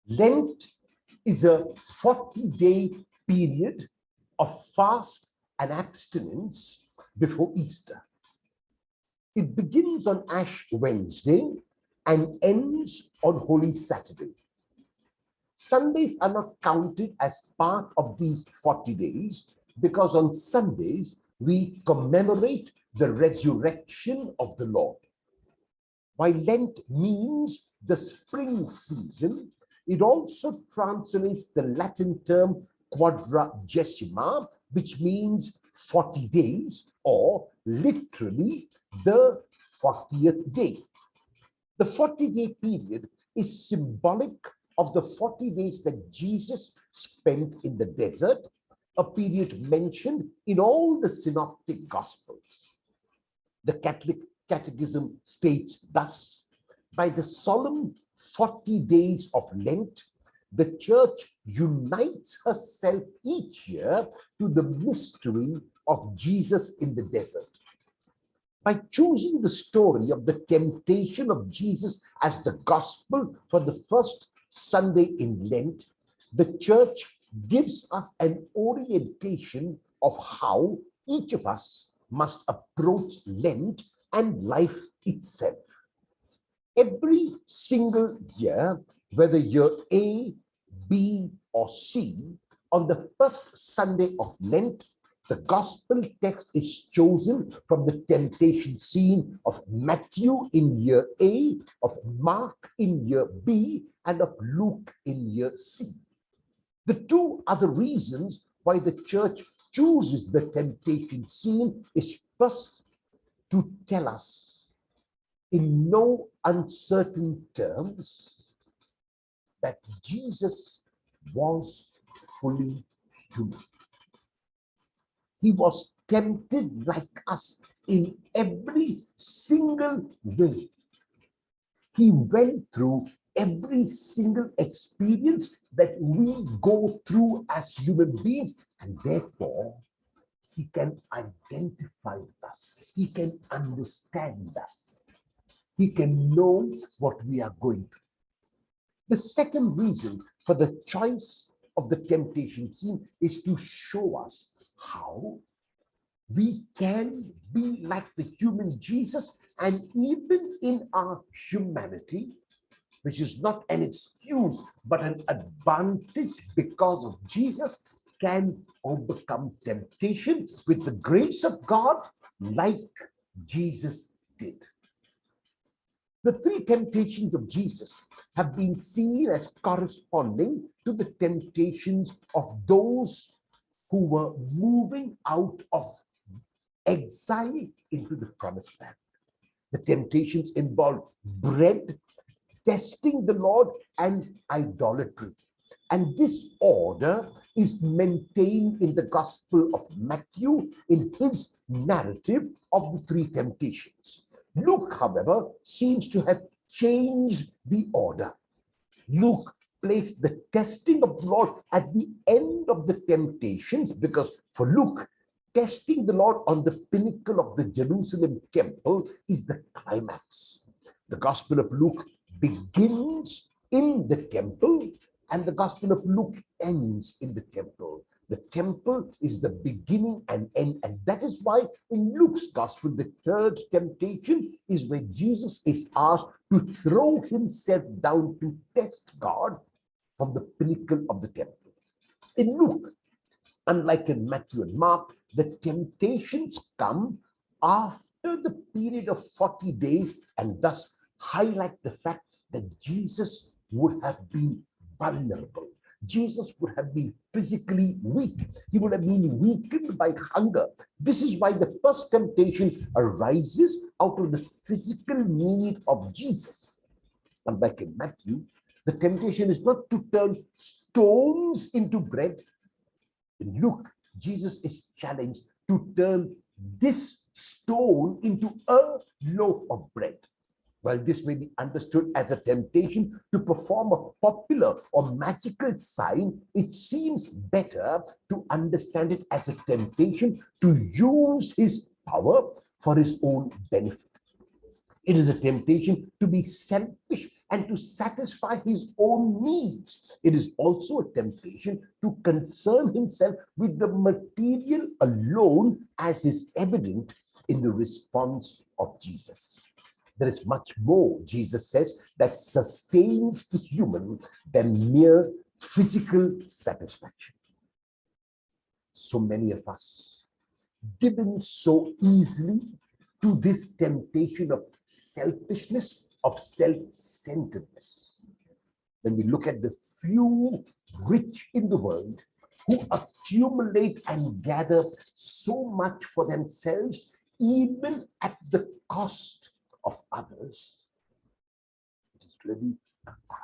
Lent is a 40-day period of fast and abstinence before Easter. It begins on Ash Wednesday and ends on Holy Saturday. Sundays are not counted as part of these 40 days because on Sundays we commemorate the resurrection of the Lord. While Lent means the spring season, it also translates the Latin term quadragesima, which means 40 days, or literally the 40th day. The 40-day period is symbolic of the 40 days that Jesus spent in the desert, a period mentioned in all the synoptic gospels. The Catholic Catechism states thus: by the solemn 40 days of Lent, the Church unites herself each year to the mystery of Jesus in the desert. By choosing the story of the temptation of Jesus as the gospel for the first Sunday in Lent, the Church gives us an orientation of how each of us must approach Lent and life itself. Every single year, whether year A, B, or C, on the first Sunday of Lent, the gospel text is chosen from the temptation scene of Matthew in year A, of Mark in year B, and of Luke in year C. The two other reasons why the Church chooses the temptation scene is first to tell us in no uncertain terms that Jesus was fully human. He was tempted like us in every single way. He went through every single experience that we go through as human beings, and therefore he can identify with us. He can understand us. He can know what we are going through. The second reason for the choice of the temptation scene is to show us how we can be like the human Jesus, and even in our humanity, which is not an excuse but an advantage because of Jesus, can overcome temptation with the grace of God like Jesus did. The three temptations of Jesus have been seen as corresponding to the temptations of those who were moving out of exile into the promised land. The temptations involved bread, testing the Lord, and idolatry. And this order is maintained in the Gospel of Matthew in his narrative of the three temptations. Luke, however, seems to have changed the order. Luke placed the testing of the Lord at the end of the temptations because for Luke, testing the Lord on the pinnacle of the Jerusalem temple is the climax. The Gospel of Luke begins in the temple, and the Gospel of Luke ends in the temple. The temple is the beginning and end, and that is why in Luke's Gospel, the third temptation is where Jesus is asked to throw himself down to test God from the pinnacle of the temple. In Luke, unlike in Matthew and Mark, the temptations come after the period of 40 days and thus highlight the fact that Jesus would have been vulnerable. Jesus would have been physically weak. He would have been weakened by hunger. This is why the first temptation arises out of the physical need of Jesus. Unlike in Matthew, the temptation is not to turn stones into bread. In Luke, Jesus is challenged to turn this stone into a loaf of bread. While this may be understood as a temptation to perform a popular or magical sign, it seems better to understand it as a temptation to use his power for his own benefit. It is a temptation to be selfish and to satisfy his own needs. It is also a temptation to concern himself with the material alone, as is evident in the response of Jesus. There is much more, Jesus says, that sustains the human than mere physical satisfaction. So many of us given so easily to this temptation of selfishness, of self-centeredness. When we look at the few rich in the world who accumulate and gather so much for themselves, even at the cost of others, it is really a crime.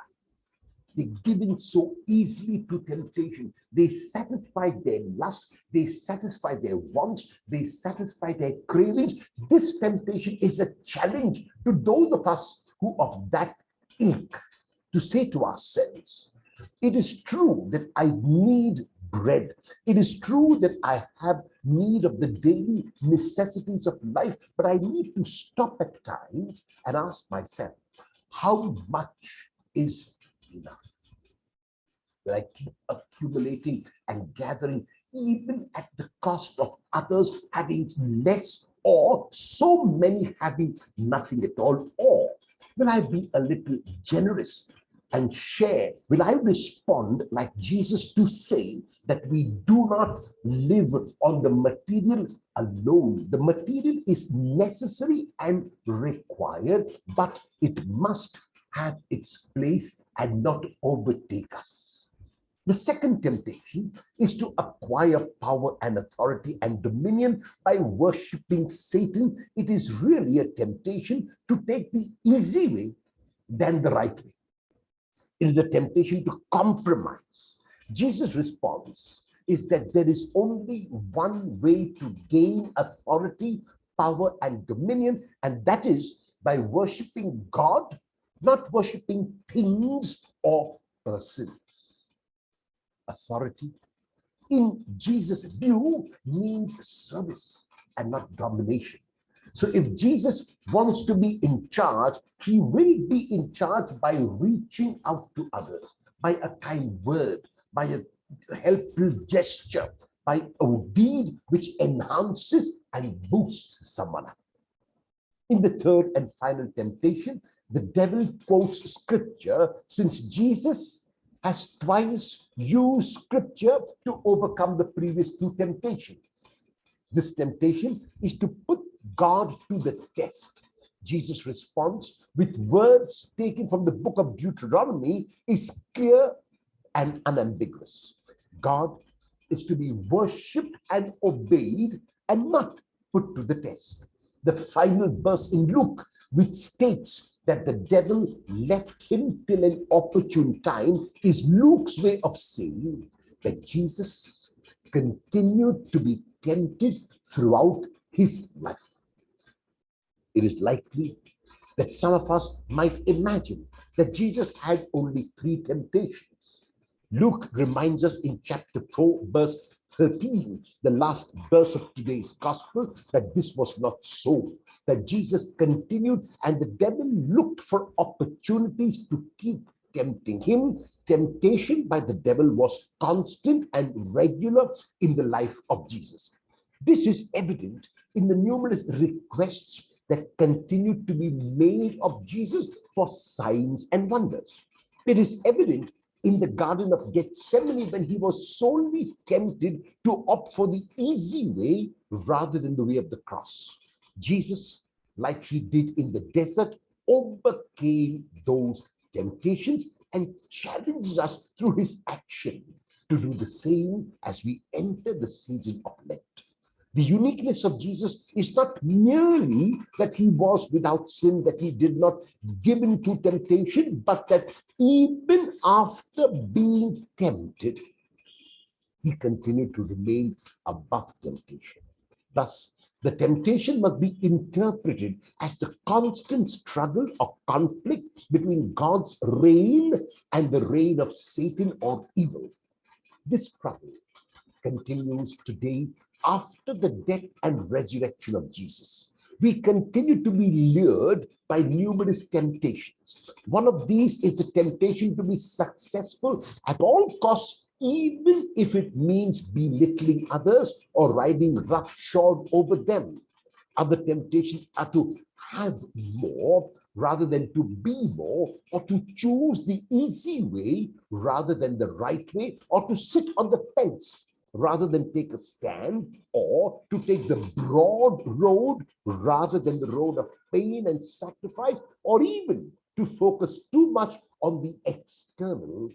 They give in so easily to temptation. They satisfy their lust, they satisfy their wants, they satisfy their cravings. This temptation is a challenge to those of us who of that ilk, to say to ourselves, it is true that I need bread. It is true that I have need of the daily necessities of life, but I need to stop at times and ask myself, how much is enough? Will I keep accumulating and gathering even at the cost of others having less, or so many having nothing at all? Or will I be a little generous and share? Will I respond like Jesus to say that we do not live on the material alone? The material is necessary and required, but it must have its place and not overtake us. The second temptation is to acquire power and authority and dominion by worshiping Satan. It is really a temptation to take the easy way than the right way. It is a temptation to compromise. Jesus' response is that there is only one way to gain authority, power, and dominion, and that is by worshiping God, not worshiping things or persons. Authority, in Jesus' view, means service and not domination. So if Jesus wants to be in charge, he will be in charge by reaching out to others, by a kind word, by a helpful gesture, by a deed which enhances and boosts someone up. In the third and final temptation, the devil quotes scripture, since Jesus has twice used scripture to overcome the previous two temptations. This temptation is to put God to the test. Jesus' response with words taken from the book of Deuteronomy is clear and unambiguous. God is to be worshipped and obeyed and not put to the test. The final verse in Luke, which states that the devil left him till an opportune time, is Luke's way of saying that Jesus continued to be tempted throughout his life. It is likely that some of us might imagine that Jesus had only 3 temptations. Luke reminds us in chapter 4, verse 13, the last verse of today's gospel, that this was not so, that Jesus continued and the devil looked for opportunities to keep tempting him. Temptation by the devil was constant and regular in the life of Jesus. This is evident in the numerous requests that continued to be made of Jesus for signs and wonders. It is evident in the Garden of Gethsemane when he was sorely tempted to opt for the easy way rather than the way of the cross. Jesus, like he did in the desert, overcame those temptations and challenges us through his action to do the same as we enter the season of Lent. The uniqueness of Jesus is not merely that he was without sin, that he did not give in to temptation, but that even after being tempted, he continued to remain above temptation. Thus, the temptation must be interpreted as the constant struggle or conflict between God's reign and the reign of Satan or evil. This struggle continues today after the death and resurrection of Jesus. We continue to be lured by numerous temptations. One of these is the temptation to be successful at all costs, even if it means belittling others or riding roughshod over them. Other temptations are to have more rather than to be more, or to choose the easy way rather than the right way, or to sit on the fence rather than take a stand, or to take the broad road rather than the road of pain and sacrifice, or even to focus too much on the external,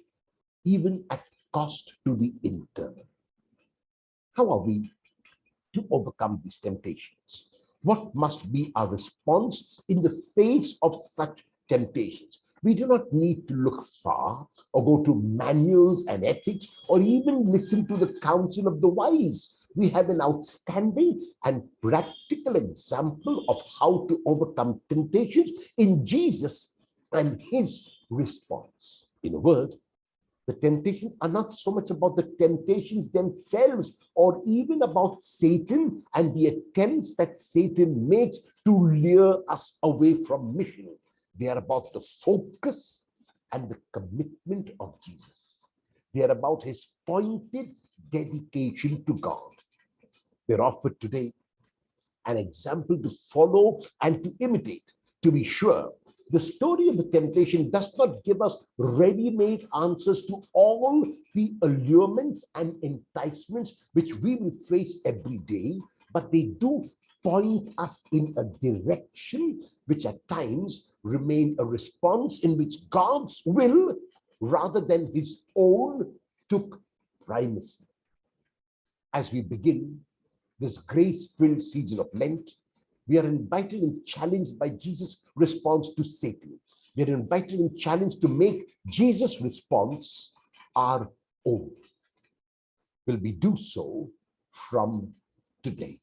even at cost to the internal. How are we to overcome these temptations? What must be our response in the face of such temptations? We do not need to look far or go to manuals and ethics or even listen to the counsel of the wise. We have an outstanding and practical example of how to overcome temptations in Jesus and his response. In a word, the temptations are not so much about the temptations themselves or even about Satan and the attempts that Satan makes to lure us away from mission. They are about the focus and the commitment of Jesus. They are about his pointed dedication to God. We're offered today an example to follow and to imitate. To be sure, the story of the temptation does not give us ready-made answers to all the allurements and enticements which we will face every day, but they do point us in a direction which at times remain a response in which God's will rather than his own took primacy. As we begin this grace-filled season of Lent, we are invited and challenged by Jesus' response to Satan. We are invited and challenged to make Jesus' response our own. Will we do so from today?